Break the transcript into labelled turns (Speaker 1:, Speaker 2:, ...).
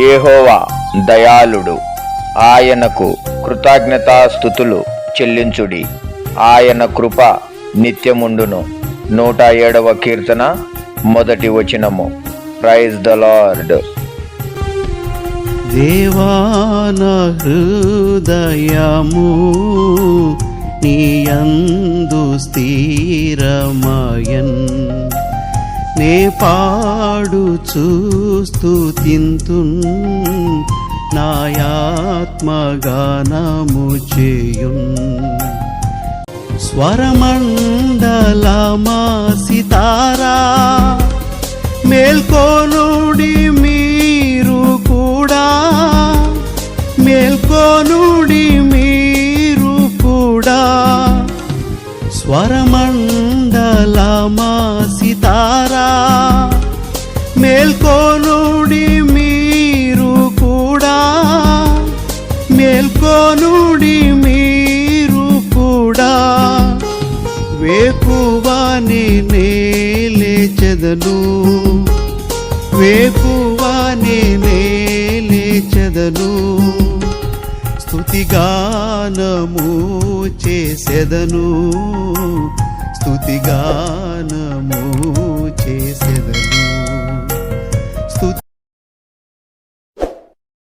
Speaker 1: యెహోవా దయాళుడు, ఆయనకు కృతజ్ఞతాస్తుతులు చెల్లించుడి. ఆయన కృప నిత్యముండును. 107వ కీర్తన 1వ వచనము. Praise the lord.
Speaker 2: దేవాన హృదయము నీయందు స్థిరమయన్, నే పాడుచు స్తుతింతున్, నాయాత్మగానము చేయున్. స్వరమండలమా సితారా మేల్కోనుడి మీరు కూడా, మేల్కోనుడి మీరు కూడా. స్వరమండలమా సితారా మేల్కోనుడి మీరు కూడా, మేల్కోనుడి మీరు కూడా. వేకువనే లేచెదను, వేకువనే లేచెదను, స్తుతిగానము చేసెదను, స్తుతిగానము